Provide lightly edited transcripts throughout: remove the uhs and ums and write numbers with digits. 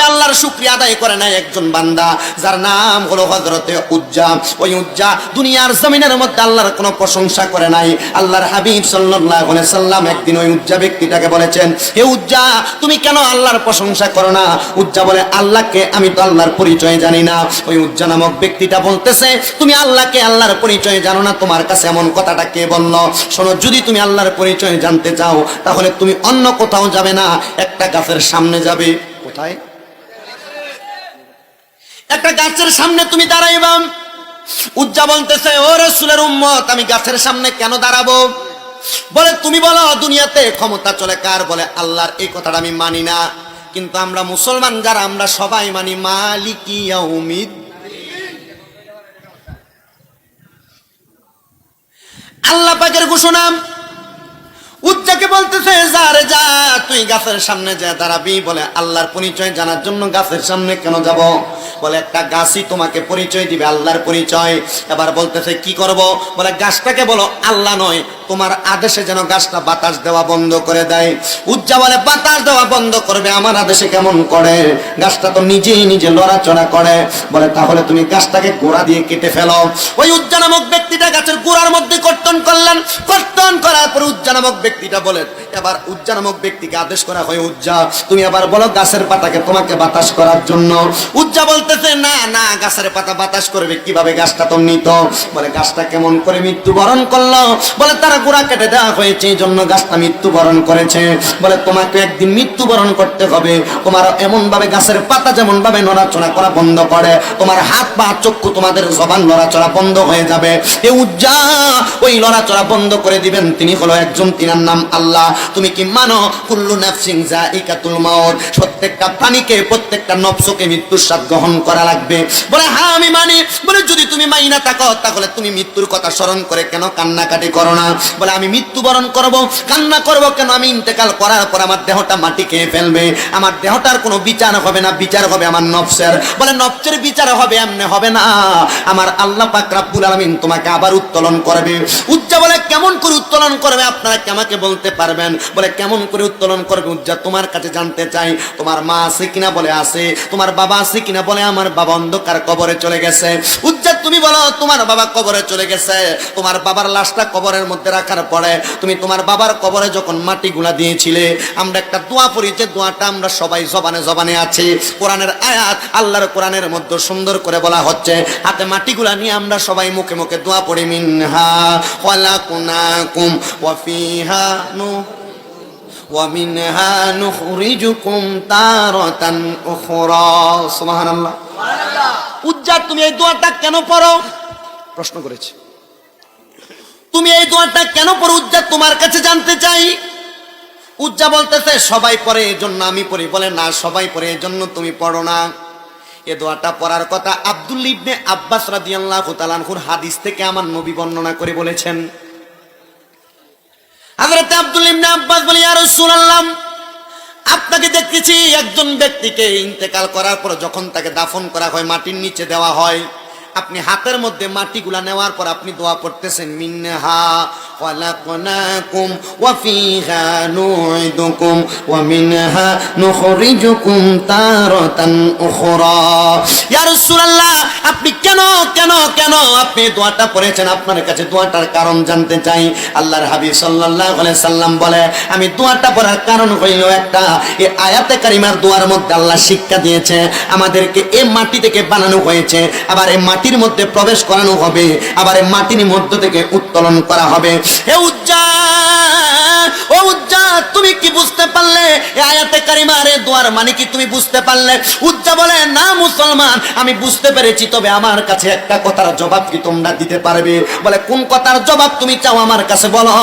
আল্লাহর শুকরিয়া আদায় করে নাই একজন বান্দা, যার নাম হলো হযরতে উজ্জা। ওই উজ্জা দুনিয়ার জমিনের মধ্যে আল্লাহর কোনো প্রশংসা করে নাই। আল্লাহর হাবিব সাল্লাল্লাহু আলাইহি সাল্লাম একদিন ওই উজ্জা ব্যক্তিটাকে বলেছেন, হে উজ্জা, তুমি কেন আল্লাহর প্রশংসা করো না? উজ্জা বলে, আল্লাহকে আমি তো আল্লাহর পরিচয় জানি না। ওই উজ্জা নামক ব্যক্তিটা বলতেছে, তুমি আল্লাহকে আল্লাহর পরিচয় জানো না, তোমার কাছে এমন কথাটা কে বলল? শোনো, যদি তুমি আল্লাহর পরিচয় জানতে চাও তাহলে তুমি অন্য কোথাও যাবে না, একটা গাছের সামনে যাবে। কোথায়? একটা গাছের সামনে তুমি দাঁড়াইবা। উজ্জা বলতেছে, ও রাসূলের উম্মত, আমি গাছের সামনে কেন দাঁড়াবো? বলে, তুমি বলো দুনিয়াতে ক্ষমতা চলে কার? বলে, আল্লাহর। এই কথাটা আমি মানি না, কিন্তু আমরা মুসলমান যারা, আমরা সবাই মানি মালিকি ইয়াউমিদ। আল্লাহ পাকের ঘোষণা। উজ্জাকে বলতেছে, যা রে যা, তুই গাছের সামনে যা দাঁড়াবি। বলে, আল্লাহর পরিচয় জানার জন্য গাছের সামনে কেন যাব? বলে, একটা গাছই তোমাকে পরিচয় দিবে, আল্লাহর পরিচয়। এবার বলতেছে, কি করব? বলে, গাছটাকে বলো আল্লাহ নয়, তোমার আদেশে যেন গাছটা বাতাস দেওয়া বন্ধ করে দেয়। উজ্জা বলে, বাতাস দেওয়া বন্ধ করবে আমার আদেশে কেমন করে? গাছটা তো নিজেই নিজে লড়াচড়া করে। বলে, তাহলে তুমি গাছটাকে গোড়া দিয়ে কেটে ফেলো। ওই উজ্জা নামক ব্যক্তিটা গাছের গোড়ার মধ্যে কর্তন করলেন। কর্তন করার পর উজ্জা নামক ব্যক্তিটা বলে, এবার উজ্জা নামক ব্যক্তিকে আদেশ করা হয়, উজ্জা তুমি আবার বলো গাছের পাতাকে তোমাকে বাতাস করার জন্য। উজ্জা বলতেছে, না না, গাছের পাতা বাতাস করবে কিভাবে? গাছটা তো মৃত। বলে, গাছটা কেমন করে মৃত্যুবরণ করলো? বলে, তারা গোড়া কেটে দেওয়া হয়েছে, এই জন্য গাছটা মৃত্যুবরণ করেছে। বলে, তোমাকে একদিন মৃত্যুবরণ করতে হবে। তোমার এমন ভাবে গাছের পাতা যেমন ভাবে নড়াচড়া করা বন্ধ করে, তোমার হাত পা চক্ষু তোমাদের জবান নড়াচড়া বন্ধ হয়ে যাবে। এ উজ্জা ওই নড়াচড়া বন্ধ করে দিবেন তিনি হলো একজন, তিনার নাম আল্লাহ। তুমি কি মানো? কুল্লু নাফসিন যায়িকাতুল মাউত, প্রত্যেকটা প্রাণীকে, প্রত্যেকটা নফসকে মৃত্যুর স্বাদ গ্রহণ করা লাগবে। বলে, হ্যাঁ আমি মানি। বলে, যদি তুমি মাইনা থাকো তাহলে তুমি মৃত্যুর কথা স্মরণ করে কেন কান্নাকাটি করো না? বলে, আমি মৃত্যুবরণ করব, কান্না করব কেন? আমি ইন্তেকাল করার পর আমার দেহটা মাটি খেয়ে ফেলবে, আমার দেহটার কোনো বিচার হবে না, বিচার হবে আমার নফসের। বলে, নফসের বিচার হবে, এমনি হবে না, আমার আল্লাহ পাক রব্বুল আলামিন তোমাকে আবার উত্তোলন করবে। উজ্জা বলে, কেমন করে উত্তোলন করবে? আপনারা কি আমাকে বলতে পারবেন? বলে, কেমন করে উত্তোলন করবে? উজ্জা তোমার কাছে জানতে চাই। তোমার মা আছে কিনা? বলে, আছে। তোমার বাবা আছে কিনা? বলে, আমার বাবা অন্ধকার কবরে চলে গেছে। উজ্জা তুমি বলো, তোমার বাবা কবরে চলে গেছে। তোমার বাবার লাশটা কবরের মধ্যে রাখার পরে তুমি তোমার বাবার কবরে যখন মাটিগুলা দিয়েছিলে, আমরা একটা দোয়া পড়ি, যে দোয়াটা আমরা সবাই জবানে জবানে আছে, কোরআনের আয়াত, আল্লাহর কোরআনের মধ্যে সুন্দর করে বলা হচ্ছে, হাতে মাটিগুলা নিয়ে আমরা সবাই মুখে মুখে দোয়া পড়ি, মিনহা খালাকনাকুম ওয়া ফিহা ওয়া মিনহা নুখরিজুকুম তারাতান উখরা। সুবহানাল্লাহ, সুবহানাল্লাহ। উজ্জা তুমি এই দোয়াটা কেন পড়ো? প্রশ্ন করেছে, তুমি এই দোয়াটা কেন পড়ো? উজ্জা তোমার কাছে জানতে চাই। উজ্জা বলতেছে, সবাই পড়ে এজন্য আমি পড়ি। বলে, না, সবাই পড়ে এজন্য তুমি পড়ো না। এ দোয়াটা পড়ার কথা আব্দুল্লাহ ইবনে আব্বাস রাদিয়াল্লাহু তাআলা আনহুর হাদিস থেকে আমার নবী বর্ণনা করে বলেছেন। হযরত আব্দুল্লাহ ইবনে আব্বাস বলে, ইয়া রাসূলুল্লাহ, আপনাকে দেখতেছি একজন ব্যক্তিকে ইন্তেকাল করার পর যখন তাকে দাফন করা হয়, মাটির নিচে দেওয়া হয়, আপনি হাতের মধ্যে মাটিগুলা নেওয়ার পর আপনি দোয়া পড়তেছেন, মিনহা খালাকনাকুম ওয়া ফিহা নুইদুকুম ওয়া মিনহা নুখরিজুকুম তারাতান উখরা। ইয়া রাসূলুল্লাহ, আপনি কেন কেন কেন আপনি দোয়াটা পড়েছেন? আপনার কাছে দোয়াটার কারণ জানতে চাই। আল্লাহর হাবিব সাল্লাল্লাহু আলাইহি সাল্লাম বলে, আমি দোয়াটা পড়ার কারণ হইল একটা, এই আয়াতে কারিমার দোয়ার মধ্যে আল্লাহ শিক্ষা দিয়েছে আমাদেরকে, এই মাটি থেকে বানানো হয়েছে, আবার এই মাটির মধ্যে প্রবেশ করানো হবে, আবার এই মাটির মধ্য থেকে উত্তোলন করা হবে। হে উজ্জা, ও উজ্জা, তুমি কি বুঝতে পারলে এই আয়াতে কারিমার এই দোয়ার মানে কি তুমি বুঝতে পারলে? উজ্জা বলে, না মুসলমান, আমি বুঝতে পেরেছি, তবে আমার কাছে একটা কথার জবাব কি তোমরা দিতে পারবে? বলে, কোন কথার জবাব তুমি চাও আমার কাছে বলো।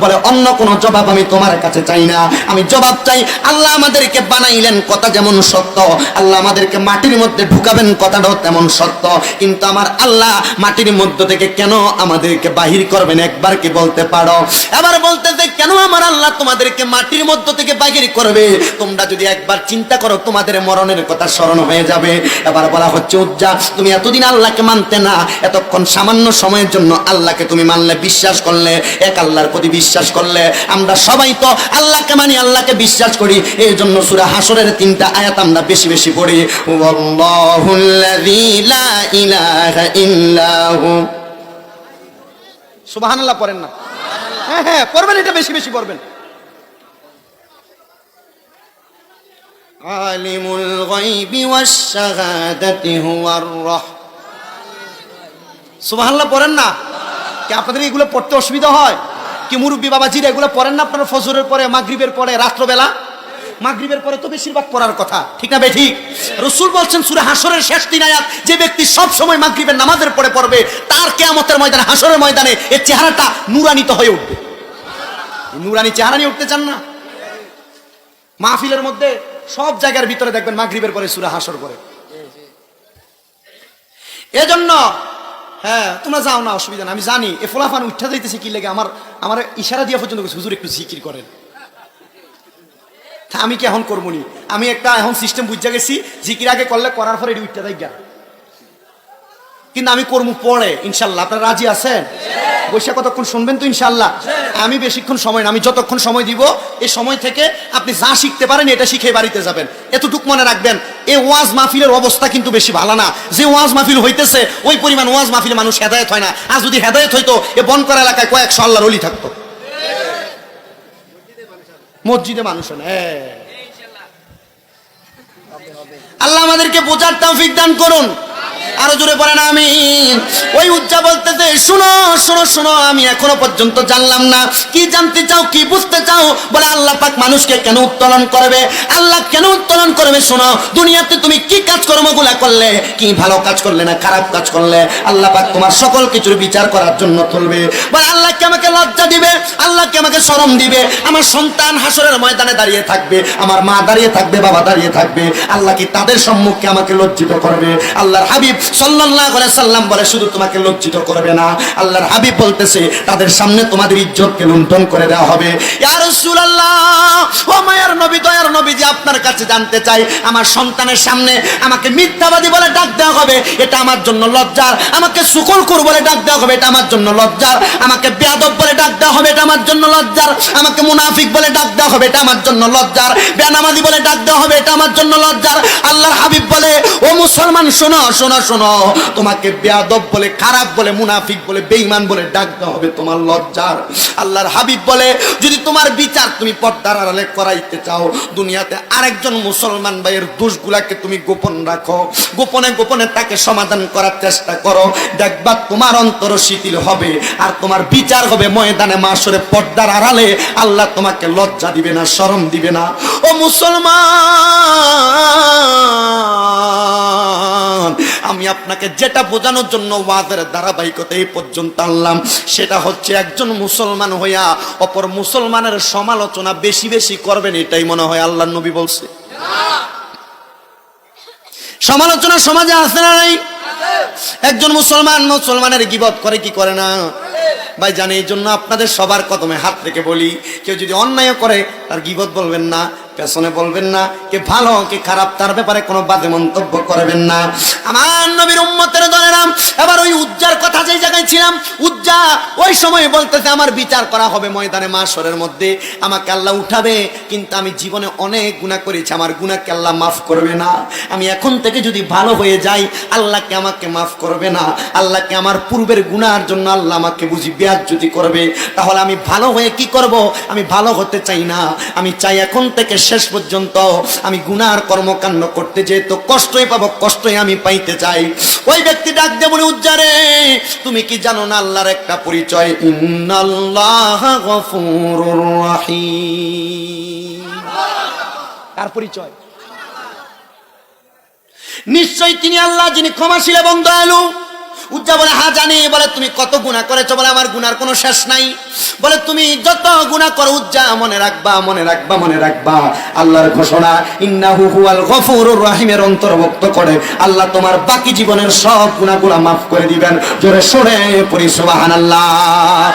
বলে, অন্য কোনো জবাব আমি তোমার কাছে চাই না, আমি জবাব চাই আল্লাহ আমাদেরকে বানাইলেন, কথা যেমন সত্য, আল্লাহ আমাদেরকে মাটির মধ্যে ঢুকাবেন, কথাটাও তেমন সত্য, কিন্তু আমার আল্লাহ মাটির মধ্য থেকে কেন আমাদেরকে বাহির করবেন একবার কি বলতে পারো? এবার বলতেছে, কেন আমার আল্লাহ তোমাদেরকে মাটির মধ্য থেকে বাহির করবে? তোমরা যদি একবার চিন্তা করো তোমাদের মরণের কথা স্মরণ হয়ে যাবে। এবার বলা হচ্ছে উজ্জা, তুমি এতদিন আল্লাহকে মানতে না, এতক্ষণ সামান্য সময়ের জন্য আল্লাহকে তুমি মানলে, বিশ্বাস করলে, এক আল্লাহর প্রতি বিশ্বাস করলে। আমরা সবাই তো আল্লাহকে মানি, আল্লাহকে বিশ্বাস করি, এই জন্য সূরা হাসরের 3টা আয়াত আমরা বেশি বেশি পড়ি। ওয়াল্লাহুল্লাযী লা ইলাহা ইল্লাহু, সুবহানাল্লাহ পড়েন না? হ্যাঁ হ্যাঁ পড়বেন, এটা বেশি বেশি পড়বেন। আলিমুল গায়বি ওয়াশ শাহাদাতি হুয়ার রাহ, সুবহানাল্লাহ পড়েন না? কি আপনাদের এগুলো পড়তে অসুবিধা হয় কি? মুরব্বী বাবাজিরা এগুলো পড়েন না আপনারা? ফজরের পরে, মাগরিবের পরে, রাত্রবেলা? মাগরিবের পরে তো বেশিরভাগ পড়ার কথা, ঠিক না বে ঠিক? রাসূল বলছেন সূরা হাসরের শেষ 3 আয়াত, যে ব্যক্তি সব সময় মাগরিবের নামাজের পরে পড়বে, তার কিয়ামতের ময়দানে, হাসরের ময়দানে এর চেহারাটা নূরান্বিত হয়ে উঠবে। নূরানি চেহারা নিয়ে উঠতে চান না? মাহফিলের মধ্যে সব জায়গার ভিতরে দেখবেন মাগরিবের পরে সূরা হাসর পড়ে। এজন্য হ্যাঁ তোমরা যাও না, অসুবিধা না, আমি জানি এ ফলাফান উঠা যাইতেছে কি লেগে, আমার ইশারা দিয়া পর্যন্ত হুজুর একটু জিকির করেন। আমি কি এখন করবো নি? আমি একটা এখন সিস্টেম বুঝা গেছি, জিকির আগে করলে করার পরে এটি উঠতে যাই, কিন্তু আমি করবো পরে ইনশাল্লাহ। আপনারা রাজি আছেন? বৈশা কতক্ষণ শুনবেন তো ইনশাল্লাহ? আমি বেশিক্ষণ সময় না, আমি যতক্ষণ সময় দিব এই সময় থেকে আপনি যা শিখতে পারেন এটা শিখে বাড়িতে যাবেন। এতটুক মনে রাখবেন, এই ওয়াজ মাহফিলের অবস্থা কিন্তু বেশি ভালো না। যে ওয়াজ মাহফিল হইতেছে ওই পরিমাণ ওয়াজ মাহফিলে মানুষ হেদায়েত হয় না। আর যদি হেদায়েত হইতো এ বনকরা এলাকায় কয়েকশো আল্লাহর ওলি থাকতো, মসজিদে মানুষ হয় না। আল্লাহ আমাদেরকে বোঝার তৌফিক দান করুন। আরো জোরে পড়েন আমিন। ওই উজ্জা বলতেছে, শুনো শুনো শুনো, আমি এখনো পর্যন্ত জানলাম না। কি জানতে চাও, কি বুঝতে চাও? বলে আল্লাহ পাক মানুষকে কেন উত্তোলন করবে? আল্লাহ কেন উত্তোলন করবে? শোনো, দুনিয়াতে তুমি কি কাজ কর্মগুলা করলে, কি ভালো কাজ করলে না খারাপ কাজ করলে, আল্লাহ পাক তোমার সকল কিছুর বিচার করার জন্য তুলবে। বলে আল্লাহ কি আমাকে লজ্জা দিবে? আল্লাহ কি আমাকে শরম দিবে? আমার সন্তান হাসরের ময়দানে দাঁড়িয়ে থাকবে, আমার মা দাঁড়িয়ে থাকবে, বাবা দাঁড়িয়ে থাকবে, আল্লাহ কি তাদের সম্মুখে আমাকে লজ্জিত করবে? আল্লাহর হাবিব সাল্লাল্লাহু আলাইহি সাল্লাম বলে, শুধু তোমাকে লজ্জিত করবে না, আল্লাহর হাবিব বলতেছে তাদের সামনে তোমাদের ইজ্জতকে লুণ্ঠন করে দেওয়া হবে। ইয়া রাসূলুল্লাহ, ও মায়ার নবী, দয়ার নবীজি, আপনার কাছে জানতে চাই, আমার সন্তানের সামনে আমাকে মিথ্যাবাদী বলে ডাক দেওয়া হবে, এটা আমার জন্য লজ্জার। আমাকে সুকলখোর বলে ডাক দেওয়া হবে, এটা আমার জন্য লজ্জার। আমাকে বেয়াদব বলে ডাক দেওয়া হবে, এটা আমার জন্য লজ্জার। আমাকে মুনাফিক বলে ডাক দেওয়া হবে, এটা আমার জন্য লজ্জার। বেনামাজি বলে ডাক দেওয়া হবে, এটা আমার জন্য লজ্জার। আল্লাহর হাবিব বলে, ও মুসলমান শোনো শোনো শোনো, তোমাকে বেয়াদব বলে, খারাপ বলে, মুনাফিক বলে, বেঈমান বলে ডাক দেওয়া হবে তোমার লজ্জার। আল্লাহর হাবিব বলে, যদি তোমার বিচার তুমি পর্দার আড়ালে করাইতে চাও, দুনিয়াতে আরেকজন মুসলমান ভাইয়ের দোষগুলাকে তুমি গোপন রাখো, গোপনে গোপনে তাকে সমাধান করার চেষ্টা করো, দেখবা তোমার অন্তর শিথিল হবে, আর তোমার বিচার হবে ময়দানে মাশরে পর্দার আড়ালে। আল্লাহ তোমাকে লজ্জা দিবে না, শরম দিবে না। ও মুসলমান, আমি আপনাকে যেটা বোঝানোর জন্য ওয়াজের ধারাবাহিকতা এই পর্যন্ত আনলাম, সেটা হচ্ছে একজন মুসলমান হইয়া অপর মুসলমানের সমালোচনা বেশি বেশি করবেন, এটাই মনে হয় আল্লাহর নবী বলছে। সমালোচনা সমাজে আছে না নাই? একজন মুসলমান মুসলমানের গীবত করে কি করে না? ভাই জানি, এই জন্য আপনাদের সবার কদমে হাত রেখে বলি, কেউ যদি অন্যায় করে তার গীবত বলবেন না, পেছনে বলবেন না, কে ভালো কে খারাপ তার ব্যাপারে কোনো বাজে মন্তব্য করবেন না। আমার নবীর উম্মতের দলেরাম, এবার ওই উজ্জার কথা যেই জায়গায় ছিলাম, উজ্জা ওই সময় বলতেছে আমার বিচার করা হবে ময়দানে মাশরের মধ্যে, আমাকে আল্লাহ উঠাবে, কিন্তু আমি জীবনে অনেক গুনাহ করেছি, আমার গুনাহকে আল্লাহ মাফ করবে না। আমি এখন থেকে যদি ভালো হয়ে যাই, আল্লাহকে আমাকে মাফ করবে না, আল্লাহকে আমার পূর্বের গুনাহের জন্য আল্লাহ আমাকে বুঝি বেয়াজ্জতি করবে। তাহলে আমি ভালো হয়ে কি করব? আমি ভালো হতে চাই না, আমি চাই এখন থেকে শেষ পর্যন্ত আমি গুনার কর্মকাণ্ড করতে যেয়ে তো কষ্টই পাবো, কষ্টই আমি পাইতে চাই। ওই ব্যক্তি ডাক দিয়ে বলে, উজ্জারে তুমি কি জানো না আল্লাহর একটা পরিচয়, ইন্নাল্লাহ গফুরুর রহিম। কার পরিচয়? নিশ্চয়ই তিনি আল্লাহ, যিনি ক্ষমাশীল এবং দয়ালু। উজ্জা বলে, হ্যাঁ জানি। বলে, তুমি কত গুনাহ করেছো? বলে, আমার গুনার কোনো শেষ নাই। বলে তুমি যত গুনাহ করো উজ্জা মনে রাখবা, মনে রাখবা, মনে রাখবা, আল্লাহর ঘোষণা ইন্নাহু হুয়াল গফুরুর রহিমের অন্তর্ভুক্ত করে আল্লাহ তোমার বাকি জীবনের সব গুনাহগুলো মাফ করে দিবেন। জোরে সরে পড়ি সুবহানাল্লাহ।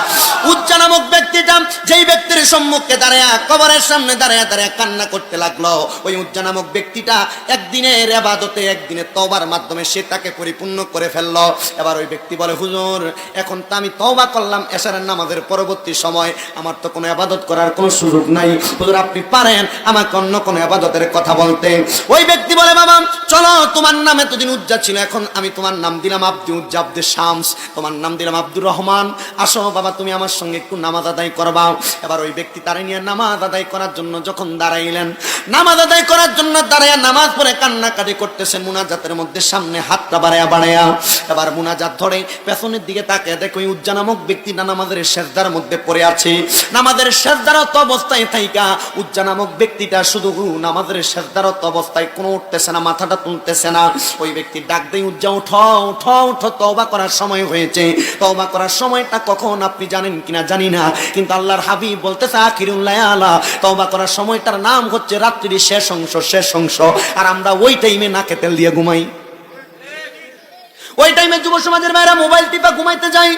উজ্জা নামক ব্যক্তিটা যেই ব্যক্তির সম্মুখে দাঁড়ায়া কবরের সামনে দাঁড়ায়া দাঁড়ায়া কান্না করতে লাগলো, ওই উজ্জা নামক ব্যক্তিটা একদিনের ইবাদতে একদিনের তওবার মাধ্যমে সে তাকে পরিপূর্ণ করে ফেললো। এবার ওই ব্যক্তি বলে হুজুর এখন তো আমি তওবা করলাম, এশারের নামাজের পরবর্তী সময় আমার তো কোনো ইবাদত করার কোনো সুযোগ নাই, হুজুর আপনি পারেন আমাকে অন্য কোনো ইবাদতের কথা বলতে। ওই ব্যক্তি বলে বাবা চলো তোমার নাম এতদিন উজ্জা ছিল, এখন আমি তোমার নাম দিলাম আব্দু উজ্জা আব্দে শামস, তোমার নাম দিলাম আব্দুর রহমান, আসো বাবা তুমি আমার সঙ্গে একটু নামাজ আদায় করবা। এবার ওই ব্যক্তি তারে নিয়ে নামাজ আদায় করার জন্য যখন দাঁড়াইলেন, নামাজ আদায় করার জন্য দাঁড়াইয়া নামাজ পড়ে কান্নাকাটি করতেছেন, মুনাজাতের মধ্যে সামনে হাতটা বাড়ায়া বাড়ায়া, এবার মুনাজাত ধরে পেছনের দিকে তাকে দেখো ওই উজ্জা নামক ব্যক্তিটা নামাজের সেজদার মধ্যে পড়ে আছে। নামাজের সেজদারত অবস্থায় থাইকা উজ্জা নামক ব্যক্তিটা শুধু নামাজের সেজদারত অবস্থায় কোনো উঠতেছে না, মাথাটা তুলতেছে না। ওই ব্যক্তি ডাক দেয় উজ্জা উঠো উঠো উঠো, তওবা করার সময় হয়েছে। তওবা করার সময়টা কখন আপনি জানেন কিনা জানি না, কিন্তু আল্লাহর হাবিব বলতেছে আখিরুল লায়ালা, তওবা করার সময়টার নাম হচ্ছে রাত্রির শেষ অংশ, শেষ অংশ। আর আমরা ওই টাইমে নাকে তেল দিয়ে ঘুমাই, ওই টাইমে যুব সমাজের ভাইরা মোবাইল টিপা ঘুমাইতে যাই।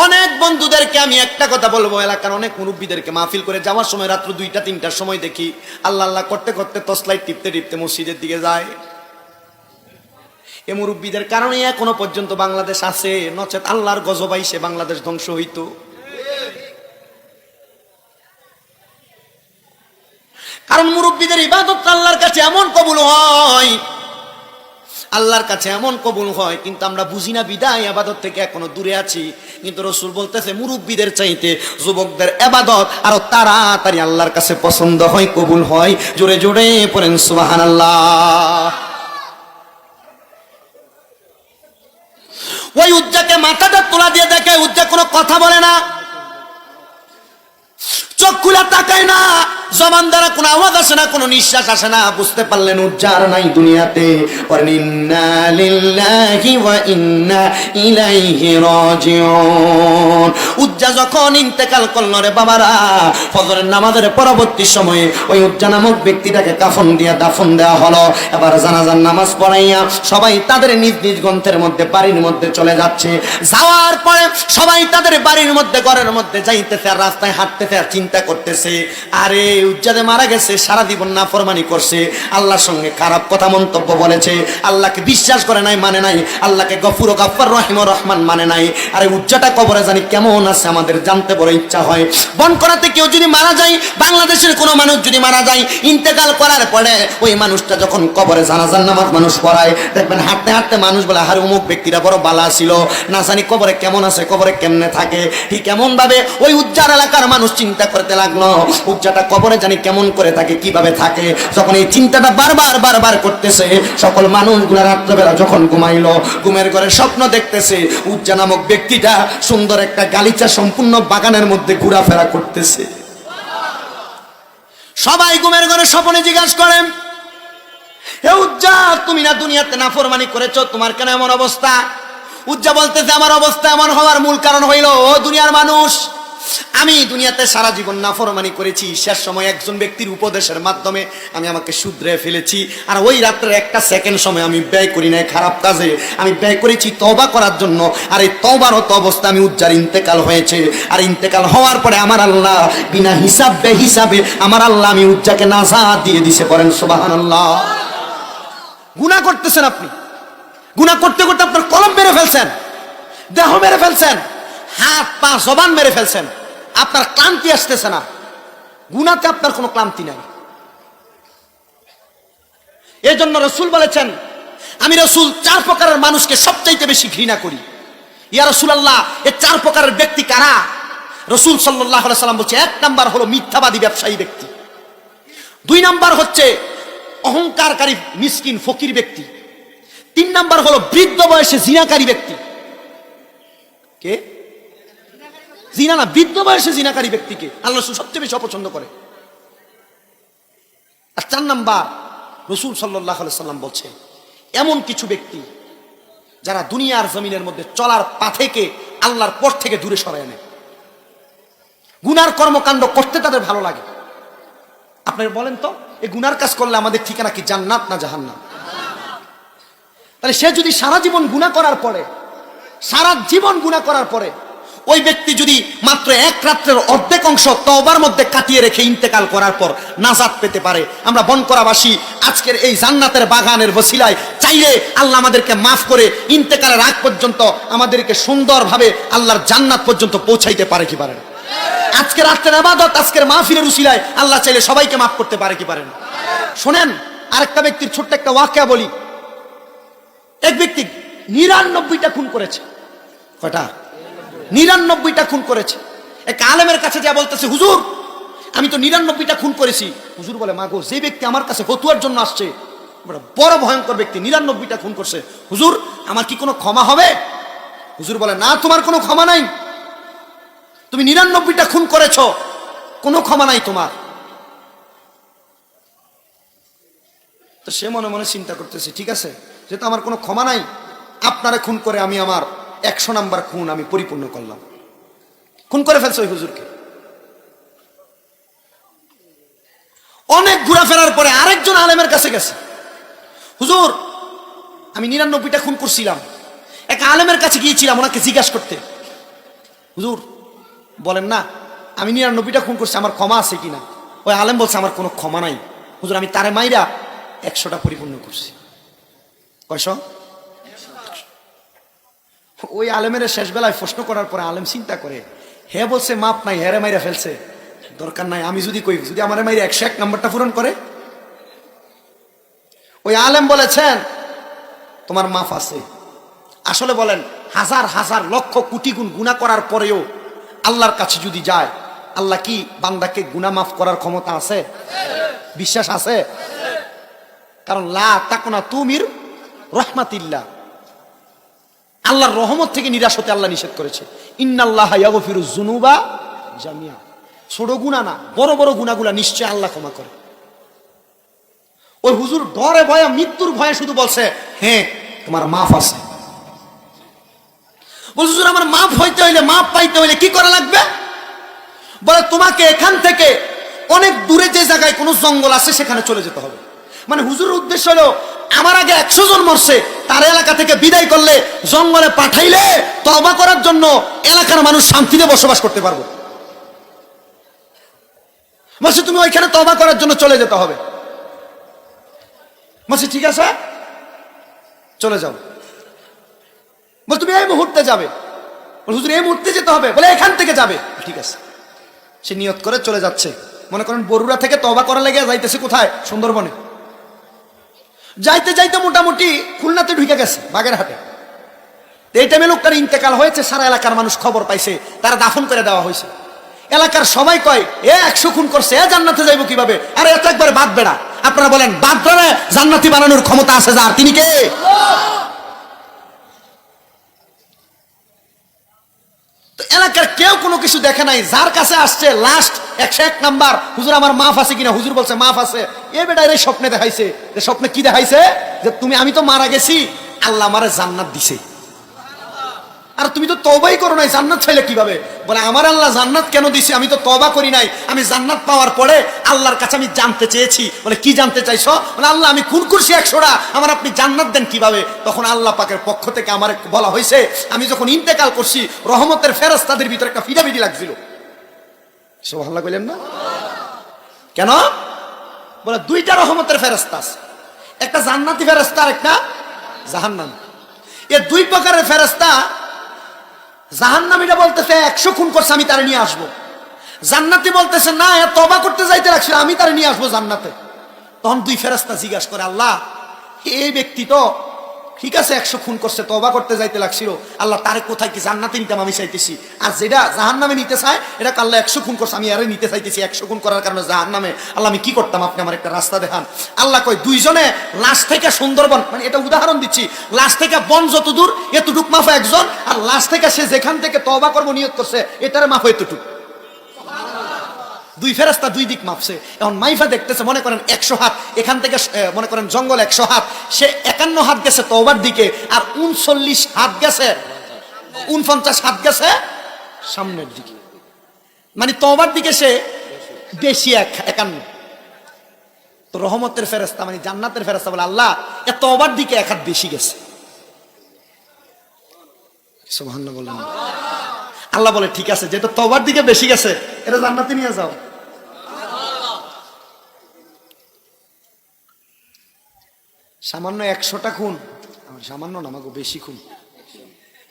অনেক বন্ধুদেরকে আমি একটা কথা বলবো, এলাকার অনেক মুরব্বীদেরকে মাহফিল করে যাওয়ার সময় রাত্র 2টা-3টার সময় দেখি আল্লাহ আল্লাহ করতে করতে টর্চলাইট টিপতে টিপতে মসজিদের দিকে যায়। এ মুরব্বীদের কারণে এখনো পর্যন্ত বাংলাদেশ আছে, নচেত আল্লাহর গজব আইসে বাংলাদেশ ধ্বংস হইতো। কারণ মুরব্বীদের ইবাদত আল্লাহর কাছে এমন কবুল হয়, আল্লাহর কাছে এমন কবুল হয়, কিন্তু আমরা বুঝি না বিদায় ইবাদত থেকে এখনো দূরে আছি। কিন্তু রাসূল বলতেছে মুরব্বীদের চাইতে যুবকদের ইবাদত আরো তাড়াতাড়ি আল্লাহর কাছে পছন্দ হয়, কবুল হয়। জোরে জোরে পড়েন সুবহানাল্লাহ। ওই উজ্জাকে মাথাটা তোলা দিয়ে দেখে উজ্জা কোনো কথা বলে না, চোখ খুলে তাকায় না, জবান দ্বারা কোনো আওয়াজ আসে না, কোনো নিঃশ্বাস আসে না। বুঝতে পারলেন উজ্জার নাই দুনিয়াতে। ইন্না লিল্লাহি ওয়া ইন্না ইলাইহি রাজিউন। উজ্জা যখন ইন্তেকাল করল রে বাবারা, ফজরের নামাজের পরবর্তী সময়ে ওই উজ্জা নামক ব্যক্তিটাকে কাফন দিয়ে দাফন দেওয়া হলো। এবার জানাজার নামাজ পড়াইয়া সবাই তাদের নিজ নিজ গ্রন্থের মধ্যে বাড়ির মধ্যে চলে যাচ্ছে। যাওয়ার পরে সবাই তাদের বাড়ির মধ্যে ঘরের মধ্যে যাইতেছে, আর রাস্তায় হাঁটতেছে, আর চিন্তা করতেছে আরে উজ্জাদে মারা গেছে, সারা জীবন নাফরমানি করছে, আল্লাহর সঙ্গে খারাপ কথা মন্তব্য বলেছে, আল্লাহকে বিশ্বাস করে নাই, মানে নাই, আল্লাহকে গফুর ও গাফফার রহিম ও রহমান মানে নাই। আরে উজ্জাটা কবরে জানি কেমন আছে আমাদের জানতে বড় ইচ্ছা হয়। বনকরাতে কেউ যদি মারা যায়, বাংলাদেশের কোনো মানুষ যদি মারা যায়, ইন্তেকাল করার পরে ওই মানুষটা যখন কবরে জানাজার নামাজ মানুষ পড়ায়, দেখবেন হাঁটতে হাঁটতে মানুষ বলে আরে অমুক ব্যক্তিরা বড় বালা ছিল, না জানি কবরে কেমন আছে, কবরে কেমনে থাকে। ঠিক এমন ভাবে ওই উজ্জার এলাকার মানুষ চিন্তা করতে লাগলো উজ্জাটা কবরে জানি কেমন করে থাকে, কিভাবে থাকে। যখন এই চিন্তাটা বারবার বারবার করতেছে, সকল মানুষগুলা রাত্রেবেলা যখন ঘুমাইলো, ঘুমের ঘরে স্বপ্ন দেখতেছে উজ্জা নামক ব্যক্তিটা সুন্দর একটা গালিচা সম্পূর্ণ বাগানের মধ্যে ঘোরাফেরা করতেছে। সবাই ঘুমের ঘরে স্বপ্নে জিজ্ঞাসা করেন হে উজ্জা তুমি না দুনিয়াতে নাফরমানি করেছো, তোমার কেন এমন অবস্থা? উজ্জা বলতেছে আমার অবস্থা এমন হওয়ার মূল কারণ হইল ও দুনিয়ার মানুষ, আমি দুনিয়াতে সারা জীবন নাফরমানি করেছি, শেষ সময় একজন ব্যক্তির উপদেশের মাধ্যমে আমি আমাকে শুধরে ফেলেছি। আর ওই রাত্রের একটা সেকেন্ড সময় আমি ব্যয় করি নাই খারাপ কাজে, আমি ব্যয় করেছি তওবা করার জন্য। আর এই তওবারত অবস্থা আমি উজ্জার ইন্তেকাল হয়েছে। আর ইন্তেকাল হওয়ার পরে আমার আল্লাহ বিনা হিসাব বেহিসাবে আমার আল্লাহ আমি উজ্জাকে নাজাত দিয়ে দিছে। পড়েন সুবহানাল্লাহ। গুনাহ করতেছেন আপনি, গুনাহ করতে করতে আপনার কলম মেরে ফেলছেন, দেহ মেরে ফেলছেন, হাত পা জবান মেরে ফেলছেন, আপনার ক্লান্তি আসতেছে না। গুনাহতে আপনার কোনো ক্লান্তি নাই। এই জন্য রাসূল বলেছেন আমি রাসূল 4 প্রকারের মানুষকে সবচাইতে বেশি ঘৃণা করি। ইয়া রাসূলুল্লাহ এই 4 প্রকারের ব্যক্তি কারা? রাসূল সাল্লাল্লাহু আলাইহি সাল্লাম বলছে 1 নাম্বার হলো মিথ্যাবাদী ব্যবসায়ী ব্যক্তি, 2 নাম্বার হচ্ছে অহংকারকারী মিসকিন ফকির ব্যক্তি, 3 নাম্বার হলো বৃদ্ধ বয়সে জিনাকারী ব্যক্তি। কে? জিনা না, বৃদ্ধ বয়সে জিনাকারী ব্যক্তিকে আল্লাহ সবচেয়ে বেশি অপছন্দ করে। আর 4 নাম্বার রাসূল সাল্লাল্লাহু আলাইহি সাল্লাম বলছে এমন কিছু ব্যক্তি যারা দুনিয়ার জমিনের মধ্যে চলার পথেকে আল্লাহর পথ থেকে দূরে সরায় নেয়। গুনার কর্মকাণ্ড করতে তাদের ভালো লাগে। আপনারা বলেন তো, এই গুনার কাজ করলে আমাদের ঠিকানা কি জান্নাত না জাহান্নাম? তাহলে সে যদি সারা জীবন গুনাহ করার পরে, সারা জীবন গুনাহ করার পরে ওই ব্যক্তি যদি মাত্র এক রাত্রের অর্ধেক অংশ তওবার মধ্যে কাটিয়ে রেখে ইন্তেকাল করার পর নাজাত পেতে পারে, আমরা বনকরাবাসী আজকের এই জান্নাতের বাগানের ওসিলায় চাইলে আল্লাহ আমাদেরকে মাফ করে ইন্তেকালের আগ পর্যন্ত আমাদেরকে সুন্দরভাবে আল্লাহর জান্নাত পর্যন্ত পৌঁছাইতে পারে কি পারে? আজকের রাতের ইবাদত, আজকের মাহফিলের উসিলায় আল্লাহ চাইলে সবাইকে মাফ করতে পারে কি পারে না? শোনেন, আরেকটা ব্যক্তির ছোট্ট একটা ওয়াকিয়া বলি। এক ব্যক্তি 99টা খুন করেছে। কয়টা? 99টা খুন করেছে। এক আলেমের কাছে যা বলতেছে, হুজুর আমি তো 99টা খুন করেছি। হুজুর বলে, মাগো, যে ব্যক্তি আমার কাছে ফতুয়ার জন্য আসছে, বড় ভয়ঙ্কর ব্যক্তি, 99টা খুন করছে, হুজুর আমার কি কোনো ক্ষমা হবে? হুজুর বলে, না, তোমার কোনো ক্ষমা নাই। তুমি 99টা খুন করেছো, কোনো ক্ষমা নাই তোমার। তো সে মনে মনে চিন্তা করতেছে, ঠিক আছে, যেহেতু আমার কোনো ক্ষমা নাই, আপনারে খুন করে আমি আমার 100 নাম্বার খুন আমি পরিপূর্ণ করলাম। খুন করে ফেলছে ওই হুজুরকে। অনেক ঘোরাফেরার পরে আরেকজন আলেমের কাছে গেছে, হুজুর আমি 99টা খুন করছিলাম। এক আলেমের কাছে গিয়েছিলাম ওনাকে জিজ্ঞাসা করতে, হুজুর বলেন না আমি 99টা খুন করছি, আমার ক্ষমা আছে কিনা? ওই আলেম বলছে, আমার কোনো ক্ষমা নাই হুজুর, আমি তারে মাইরা 100টা পরিপূর্ণ করছি। কয়শো? ওই আলেমের শেষ বেলায় প্রশ্ন করার পরে আলেম চিন্তা করে, হে বলছে মাপ নাই, হেরে মাইরা ফেলছে, দরকার নাই, আমি যদি কই যদি আমার মাইরা 101 নাম্বারটা পূরণ করে। ওই আলেম বলেছেন, তোমার মাফ আছে। আসলে বলেন, হাজার হাজার লক্ষ কোটি গুণ গুনাহ করার পরেও আল্লাহর কাছে যদি যায়, আল্লাহ কি বান্দাকে গুনাহ মাফ করার ক্ষমতা আছে? বিশ্বাস আছে? কারণ লা তাকুনা তুমির রহমাতিল্লাহ, আল্লাহর রহমত থেকে নিরাশ হতে আল্লাহ নিষেধ করেছে। ইন্নাল্লাহা ইয়াগফিরুজ যুনুবা জামিয়া। ছোট গুনাহ না, বড় বড় গুনাহগুলো নিশ্চয় আল্লাহ ক্ষমা করে। ওই হুজুর ডরে ভয়ে, মৃত্যুর ভয়ে শুধু বলছে, হ্যাঁ তোমার মাফ আছে। বলছে, হুজুর আমার মাফ হইতে হইলে, মাফ পাইতে হইলে কি করা লাগবে? বলে, তোমাকে এখান থেকে অনেক দূরে যে জায়গায় কোনো জঙ্গল আছে সেখানে চলে যেতে হবে। মানে হুজুরের উদ্দেশ্য হলো, আমার আগে 100 জন মরছে, তার এলাকা থেকে বিদায় করলে, জঙ্গলে পাঠাইলে তওবা করার জন্য এলাকার মানুষ শান্তিতে বসবাস করতে পারবো। বলছে, তুমি ওইখানে তওবা করার জন্য চলে যেতে হবে। বলছে, ঠিক আছে চলে যাও। বলে, তুমি এই মুহূর্তে যাবে? বলে, হুজুর এই মুহূর্তে যেতে হবে? বলে, এখান থেকে যাবে। ঠিক আছে। সে নিয়ত করে চলে যাচ্ছে। মনে করেন বরুড়া থেকে তওবা করা লেগে যাইতেছে কোথায়? সুন্দরবনে। যাইতে যাইতে মোটামুটি খুলনাতে ঢুকে গেছে, বাগেরহাটে। এই টাইমে লোকটার ইন্তেকাল হয়েছে, সারা এলাকার মানুষ খবর পাইছে, তারা দাফন করে দেওয়া হয়েছে। এলাকার সবাই কয়, 100 খুন করছে, জান্নাতে যাইব কিভাবে? আরে এত একবার বাদ বেড়া। আপনারা বলেন, বাদ বেড়া জান্নাতি বানানোর ক্ষমতা আছে যার, তিনি কে? এলাকার কেউ কোনো কিছু দেখে নাই। যার কাছে আসছে লাস্ট 101 নাম্বার, হুজুর আমার মাফ আছে কিনা? হুজুর বলছে মাফ আছে। এ বেটা এর স্বপ্নে দেখাইছে। স্বপ্নে কি দেখাইছে? যে তুমি, আমি তো মারা গেছি, আল্লাহ আমারে জান্নাত দিছে। আর তুমি তো তওবাই করো নাই, জান্নাত চাইলে কিভাবে? বলে, আমার আল্লাহ জান্নাত কেন দিছে? আমি তো তওবা করি নাই। আমি জান্নাত পাওয়ার পরে আল্লাহর কাছে আমি জানতে চেয়েছি। বলে, কি জানতে চাইছো? বলে, আল্লাহ আমি খুন করছি 100টা, আমার আপনি জান্নাত দেন কিভাবে? তখন আল্লাহ পাকের পক্ষ থেকে আমার বলা হয়েছে, আমি যখন ইন্তেকাল করছি, রহমতের ফেরেশতাদের ভিতরে একটা ফিডাফিডি লাগছিল। সুবহানাল্লাহ কইলেন না? কেন? বলে, 2টা রহমতের ফেরেশতা আছে, একটা জান্নাতি ফেরেশতা আর একটা জাহান্নামী। এই 2 প্রকারের ফেরেশতা। জাহান্নামীরা বলতেছে 100 খুন করছে, আমি তারে নিয়ে আসবো। জান্নাতি বলতেছে, না, তওবা করতে যাইতে লাগছিল, আমি তারে নিয়ে আসবো জান্নাতে। তখন 2 ফেরেশতা জিজ্ঞাসা করে, আল্লাহ এই ব্যক্তি তো ঠিক আছে 100 খুন করছে, তওবা করতে যাইতে লাগছিল, আল্লাহ তারে কোথায় কি জান্নাতে নিতাম আমি চাইতেছি, আর যেটা জাহান্নামে নিতে চায় এটা আল্লাহ 100 খুন করছে, আমি আরে নিতে চাইতেছি 100 খুন করার কারণে জাহান্নামে। আল্লাহ আমি কি করতাম, আপনি আমার একটা রাস্তা দেখান। আল্লাহ কয়, 2 জনে লাশ থেকে সুন্দরবন, মানে এটা উদাহরণ দিচ্ছি, লাশ থেকে বন যত দূর এতটুক মাফা একজন, আর লাশ থেকে সে যেখান থেকে তওবা করব নিয়ত করছে এটার মাফা এতটুক। 2 ফেরেশতা 2 দিক মাপছে। এখন মাইফা দেখতেছে, মনে করেন 100 হাত, এখান থেকে মনে করেন জঙ্গল 100 হাত, সে 51 হাত গেছে তওবার দিকে, আর 39 হাত গেছে 49 হাত গেছে সামনের দিকে, মানে তওবার দিকে সে বেশি 51। তো রহমতের ফেরেশতা মানে জান্নাতের ফেরেশতা বলে আল্লাহ এ তওবার দিকে 1 হাত বেশি গেছে। সুবহানাল্লাহ বলেন। আল্লাহ বলে ঠিক আছে, যেটা তওবার দিকে বেশি গেছে এটা জান্নাতে নিয়ে যাও। সামান্য 100টা খুন, সামান্য না আমাকে বেশি খুন,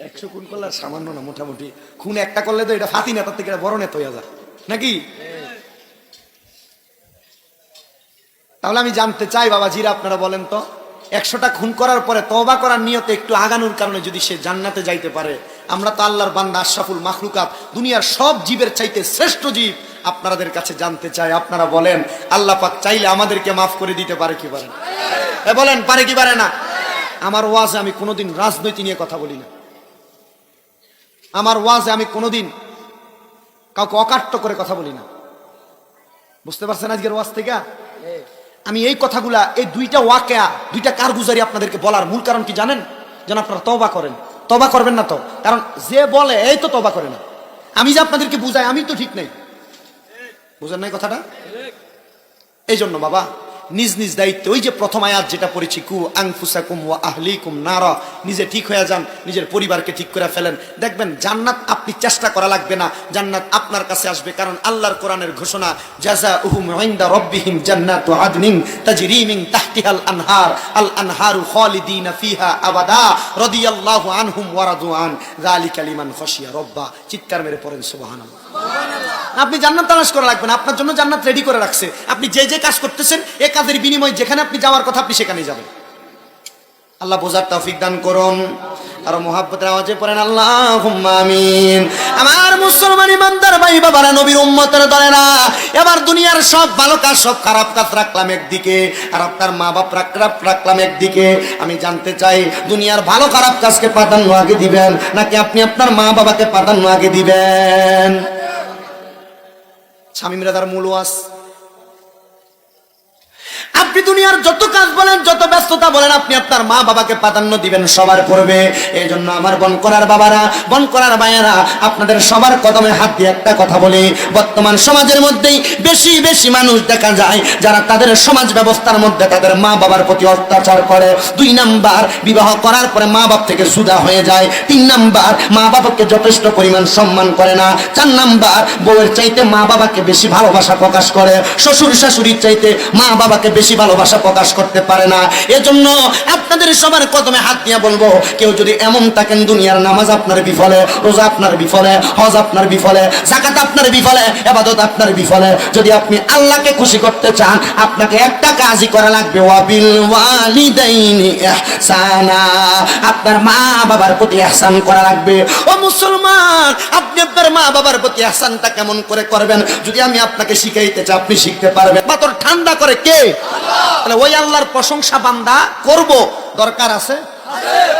100 খুন করলে আর সামান্য না, মোটামুটি খুন একটা করলে তো এটা ফাতি নেতার থেকে বড় নেতা হয়ে যায় নাকি? তাহলে আমি জানতে চাই বাবাজিরা, আপনারা বলেন তো 100টা খুন করার পরে তওবা করার নিয়তে একটু আগানোর কারণে যদি সে জান্নাতে যাইতে পারে, আমরা তো আল্লাহর বান্দা, আশরাফুল মাখলুকাত, দুনিয়ার সব জীবের চাইতে শ্রেষ্ঠ জীব। আপনাদের কাছে জানতে চাই, আপনারা বলেন আল্লাহ পাক চাইলে আমাদেরকে মাফ করে দিতে পারে কি পারে না? বলেন পারে কি পারে না? আমার ওয়াজে আমি কোনোদিন রাজনীতি নিয়ে কথা বলি না, আমার ওয়াজে আমি কোনোদিন কাউকে অকাট্য করে কথা বলি না। বুঝতে পারছেন আজকের ওয়াজ থেকে আমি এই কথাগুলা, এই দুইটা ওয়াকিয়া, দুইটা কারগুজারি আপনাদেরকে বলার মূল কারণ কি জানেন? যেন আপনারা তওবা করেন। তওবা করবেন না তো, কারণ যে বলে এই তো তওবা করে না। আমি যে আপনাদেরকে বুঝাই আমি তো ঠিক নেই, বুঝেন নাই কথাটা? এই জন্য বাবা নিজ নিজ দায়িত্বে, ওই যে প্রথম আয়াত যেটা পড়েছি, কু আনফুসাকুম ওয়া আহলিকুম নারা, নিজে ঠিক হয়ে যান, নিজের পরিবারকে ঠিক করে ফেলেন, দেখবেন জান্নাত আপনি চেষ্টা করা লাগবে না, জান্নাত আপনার কাছে আসবে। কারণ আল্লাহর কোরআনের ঘোষণা, জাযাউহুম ইনদা রাব্বিহিম জান্নাতু আদনিন তাজরি মিন তাহতিহাল আনহার, আল আনহারু খালিদিনা ফিহা আবাদা রাদিয়াল্লাহু আনহুম ওয়া রাদু আন, যালিকা লিমান খাশিয়া রাব্বা। চিৎকার মেরে পড়েন সুবহানাল্লাহ। আপনি জান্নাত তালাশ করা লাগবে না, আপনার জন্য জান্নাত রেডি করে রাখছে। আপনি যে যে কাজ করতেছেন এই কাজের বিনিময়ে যেখানে আপনি যাওয়ার কথা আপনি সেখানেই যাবেন। আল্লাহ বোঝার তৌফিক দান করুন। আর মুহাব্বতের আওয়াজে পড়েন আল্লাহুম্মা আমিন। আমার মুসলমান ইমানদার ভাই বাবারা, নবীর উম্মতের দলেরা, এবার দুনিয়ার সব ভালো কাজ, সব খারাপ কাজ রাখলাম একদিকে, আর আপনার মা বাপ রাখলাম একদিকে। আমি জানতে চাই দুনিয়ার ভালো খারাপ কাজকে প্রাধান্য আগে দিবেন নাকি আপনি আপনার মা বাবাকে প্রাধান্য আগে দিবেন? শামীম রাদার মূল ওয়াজ, আপনি দুনিয়ার যত কাজ বলেন, যত ব্যস্ততা বলেন, আপনি আপনার মা বাবাকে প্রাধান্য দিবেন সবার করবে। এই জন্য আমার বন করার বাবারা, বন করার ভাইয়েরা, আপনাদের সবার কদমে হাত দিয়ে একটা কথা বলি, বর্তমান সমাজের মধ্যেই বেশি বেশি মানুষ দেখা যায় যারা তাদের সমাজ ব্যবস্থার মধ্যে তাদের মা বাবার প্রতি অত্যাচার করে। 2 নাম্বার, বিবাহ করার পরে মা বাপ থেকে জুদা হয়ে যায়। 3 নাম্বার, মা বাবাকে যথেষ্ট পরিমাণ সম্মান করে না। 4 নাম্বার, বউয়ের চাইতে মা বাবাকে বেশি ভালোবাসা প্রকাশ করে। শ্বশুর শাশুড়ির চাইতে মা বাবাকে বেশি ভালোবাসা প্রকাশ করতে পারে না। এজন্য আপনাদের সবার কদমে হাত দিয়ে বলবো, কেউ যদি এমন থাকেন দুনিয়ার নামাজ আপনার বিফলে, রোজা আপনার বিফলে, হজ আপনার বিফলে, যাকাত আপনার বিফলে, ইবাদত আপনার বিফলে, যদি আপনি আল্লাহকে খুশি করতে চান, আপনাকে একটা কাজই করা লাগবে, ওয়াবিল ওয়ালিদাইনি ইহসানা, আপনার মা বাবার প্রতি ইহসান করা লাগবে। ও মুসলমান, আপনি আপনার মা বাবার প্রতি ইহসানটা কেমন করে করবেন যদি আমি আপনাকে শিখাইতে চাই, আপনি শিখতে পারবেন। মাথা ঠান্ডা করে কে? তাহলে ওই আল্লাহর প্রশংসা বান্দা করব, দরকার আছে।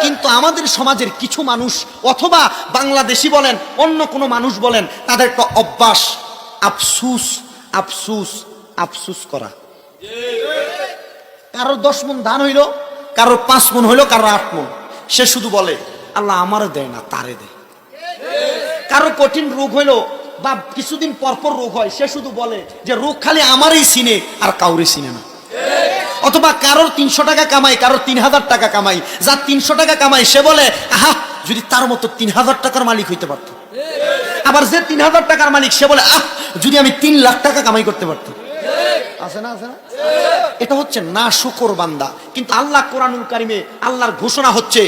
কিন্তু আমাদের সমাজের কিছু মানুষ, অথবা বাংলাদেশি বলেন, অন্য কোনো মানুষ বলেন, তাদের একটা অভ্যাস আফসুস আফসুস আফসুস করা। কারোর 10 মণ ধান হইল, কারোর 5 মণ হইল, কারোর 8 মণ, সে শুধু বলে আল্লাহ আমারে দেয় না, তারে দেয়। কারো কঠিন রোগ হইল বা কিছুদিন পরপর রোগ হয়, সে শুধু বলে যে রোগ খালি আমারই চিনে আর কাউরে চিনে না। অথবা কারোর 300 টাকা কামাই, কারোর 3000 টাকা কামাই, যার 300 টাকা কামাই সে বলে আহা যদি তার মতো 3000 টাকার মালিক হইতে পারতো। আবার যে 3000 টাকার মালিক সে বলে আহ যদি আমি 3 লাখ টাকা কামাই করতে পারতাম। আছে না, আছে না? এটা হচ্ছে না শুকর বান্দা। কিন্তু আল্লাহ কোরআনুল কারিমে আল্লাহর ঘোষণা হচ্ছে,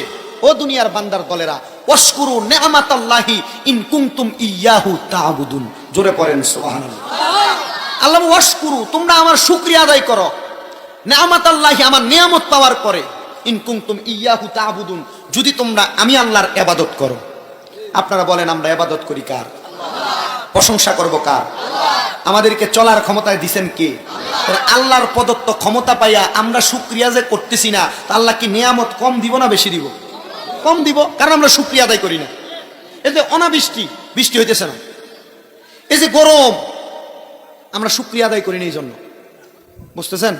ও দুনিয়ার বান্দার দলেরা, ওয়াশকুরু নি'মাতাল্লাহি ইন কুনতুম ইয়াহু তা'বুদুন। জোরে পড়েন সুবহানাল্লাহ। আল্লাহ ওয়াশকুরু, তোমরা আমার শুকরিয়া আদায় করো, নি'মাতাল্লাহি, আমার নিয়ামত পাওয়ার পরে, ইন কুনতুম ইয়াহু তা'বুদুন, যদি তোমরা আমি আল্লাহর ইবাদত করো। আপনারা বলেন আমরা ইবাদত করি কার? প্রশংসা করব কার? আমাদেরকে চলার ক্ষমতায় দিবেন কে? আল্লাহর প্রদত্ত ক্ষমতা পাইয়া আমরা শুকরিয়া যে করতেছি না, আল্লাহ কি নিয়ামত কম দিব না বেশি দিব? কম দিব, কারণ আমরা শুকরিয়া আদায় করি না। এই যে অনাবৃষ্টি, বৃষ্টি হইতেছে না, এই যে গরম, আমরা শুকরিয়া আদায় করি না। এই জন্য বুঝতেছেন,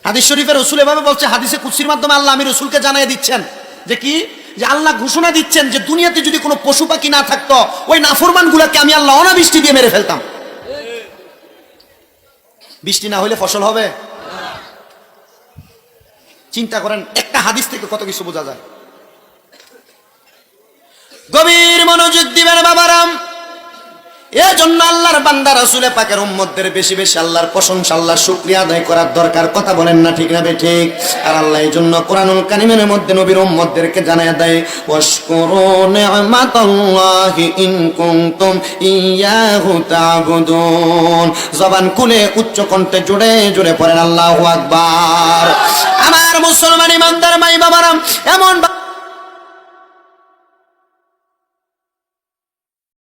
হাদিস শরীফে রাসূল এভাবে বলছে, হাদিসে কুদসির মাধ্যমে আল্লাহ আমি রাসূলকে জানিয়ে দিচ্ছেন যে কি, যে আল্লাহ ঘোষণা দিচ্ছেন যে দুনিয়াতে যদি কোনো পশু পাখি না থাকতো ওই নাফরমান গুলাকে আমি আল্লাহ অনাবৃষ্টি দিয়ে মেরে ফেলতাম। বৃষ্টি না হইলে ফসল হবে? চিন্তা করেন, একটা হাদিস থেকে কত কিছু বোঝা যায়। গভীর মনোযোগ দিবেন বাবারাম। এজন্য আল্লাহর বান্দা রাসূলে পাকের উম্মতদের বেশি বেশি আল্লাহর প্রশংসা, আল্লাহর শুকরিয়া আদায় করার দরকার। কথা বলেন না ঠিক না ঠিক? আর আল্লাহ এইজন্য কোরআনুল কারীমের মধ্যে নবীর উম্মতদেরকে জানায় দেয়, ওয়াশকুরু নি'মাতাল্লাহি ইন কুনতুম ইয়াহু তা'বুদুন। জবান খুলে উচ্চ কণ্ঠে জোরে জোরে পড়েন আল্লাহু আকবার। আমার মুসলমান ইমানদার মাই বাবারাম, এমন